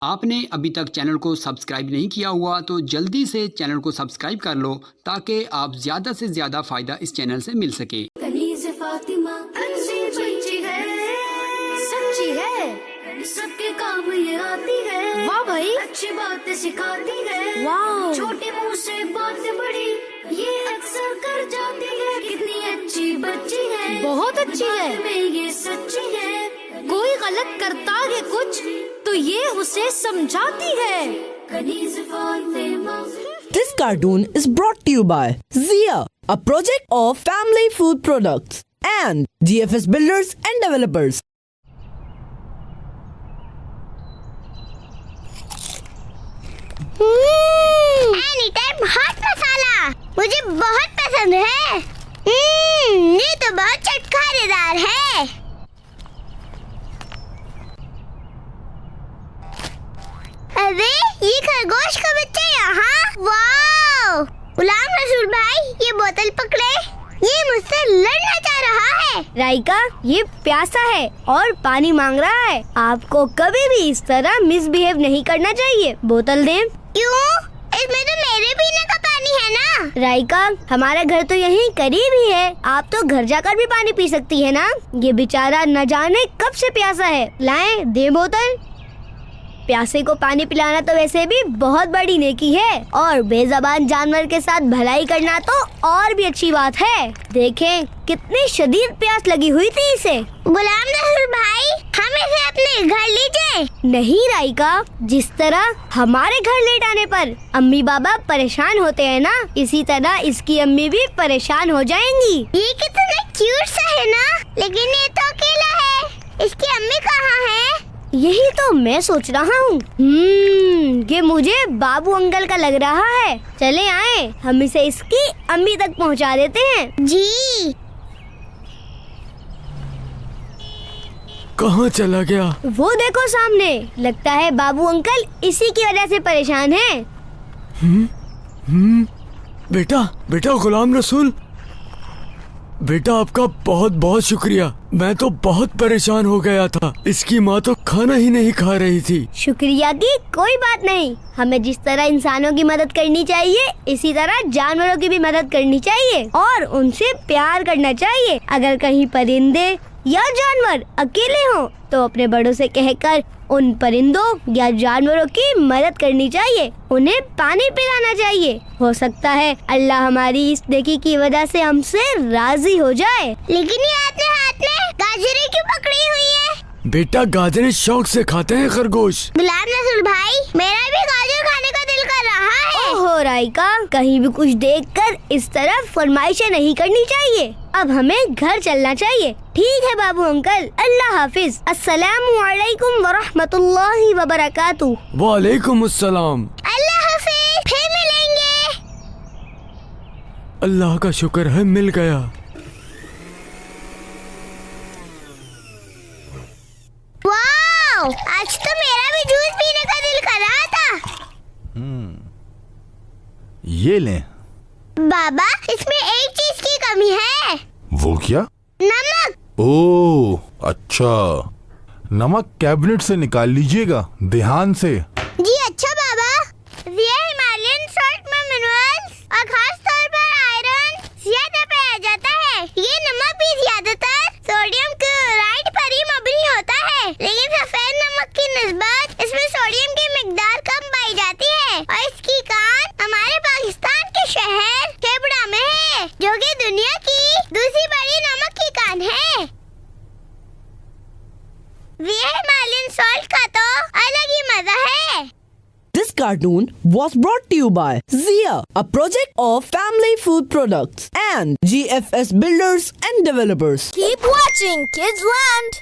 आपने अभी तक चैनल को सब्सक्राइब नहीं किया हुआ तो जल्दी से चैनल को सब्सक्राइब कर लो ताकि आप ज्यादा से ज्यादा फायदा इस चैनल से मिल सके। कनीज़ फातिमा अच्छी बच्ची है, सच्ची है, सबके काम ये आती है। वाह भाई, अच्छी बातें सिखाती है। वाह, छोटे मुंह से बात बड़ी ये अक्सर कर जाती है। कितनी अच्छी बच्ची है, बहुत अच्छी है, में ये सच्ची है। कोई गलत करता है कुछ तो ये उसे समझाती है। Kaneez Fatima. This cartoon is brought to you by Zia, a project of Family Food Products and GFS Builders and Developers. Anytime hot मसाला मुझे बहुत पसंद है। ये तो बहुत चटखारेदार है। अरे ये खरगोश का बच्चा यहाँ। वाओ, गुलाम रसूल भाई ये बोतल पकड़े, ये मुझसे लड़ना चाह रहा है। राइका ये प्यासा है और पानी मांग रहा है। आपको कभी भी इस तरह मिसबिहेव नहीं करना चाहिए। बोतल दें। क्यों? इसमें तो मेरे पीने का पानी है ना। राइका हमारा घर तो यहीं करीब ही है, आप तो घर जाकर भी पानी पी सकती है ना। ये बेचारा न जाने कब से प्यासा है। लाएं दे बोतल। प्यासे को पानी पिलाना तो वैसे भी बहुत बड़ी नेकी है और बेज़बान जानवर के साथ भलाई करना तो और भी अच्छी बात है। देखें कितनी शदीद प्यास लगी हुई थी इसे। गुलाम रसूल भाई हम इसे अपने घर ले जाएं। नहीं राइका, जिस तरह हमारे घर लेट आने पर अम्मी बाबा परेशान होते हैं ना, इसी तरह इसकी अम्मी भी परेशान हो जाएंगी। ये कितना क्यूट सा है ना, लेकिन ये तो अकेला है। इसकी अम्मी कहाँ है? यही तो मैं सोच रहा हूँ। ये मुझे बाबू अंकल का लग रहा है। चले आए, हम इसे इसकी अम्मी तक पहुँचा देते हैं। जी। कहाँ चला गया? वो देखो सामने, लगता है बाबू अंकल इसी की वजह से परेशान हैं। बेटा बेटा गुलाम रसूल, बेटा आपका बहुत बहुत शुक्रिया। मैं तो बहुत परेशान हो गया था। इसकी माँ तो खाना ही नहीं खा रही थी। शुक्रिया की कोई बात नहीं। हमें जिस तरह इंसानों की मदद करनी चाहिए, इसी तरह जानवरों की भी मदद करनी चाहिए और उनसे प्यार करना चाहिए। अगर कहीं परिंदे या जानवर अकेले हों तो अपने बड़ों से कहकर उन परिंदों या जानवरों की मदद करनी चाहिए, उन्हें पानी पिलाना चाहिए। हो सकता है अल्लाह हमारी इस नेकी की वजह से हमसे राजी हो जाए। लेकिन ये आपने हाथ में गाजरें क्यों पकड़ी हुई है? बेटा गाजरें शौक से खाते हैं खरगोश। गुलाम रसूल भाई मेरा भी गाजर खाने का दिल कर रहा है। ओहो राइका, कहीं भी कुछ देखकर इस तरह फरमाइशें नहीं करनी चाहिए। अब हमें घर चलना चाहिए। ठीक है बाबू अंकल, अल्लाह हाफिज। अस्सलामु अलैकुम व रहमतुल्लाहि व बरकातुहू। वालेकुम अस्सलाम। अल्लाह हाफिज, फिर मिलेंगे। अल्लाह का शुक्र है मिल गया। वाओ, आज तो मेरा भी जूस पीने का दिल कर रहा था। ये लें। बाबा इसमें एक चीज की कमी है। वो क्या? नमक। ओह अच्छा, नमक कैबिनेट से निकाल लीजिएगा, ध्यान से। जी अच्छा बाबा। ये हिमालयन सॉल्ट में मिनरल्स और खास तौर पर आयरन ज्यादा पाया जाता है। ये नमक भी ज्यादातर सोडियम क्लोराइड पर ही मबनी होता है, लेकिन सफेद नमक की निस्बत इसमें सोडियम की मिकदार कम पाई जाती है और इसकी कान हमारे पाकिस्तान के शहर केवड़ा में है, जो कि दुनिया की दूसरी बड़ी नमक की कान है। ये हिमालयन सॉल्ट का तो अलग ही मजा है। This cartoon was brought to you by Zia, a project of Family Food Products and GFS Builders and Developers. Keep watching Kids Land.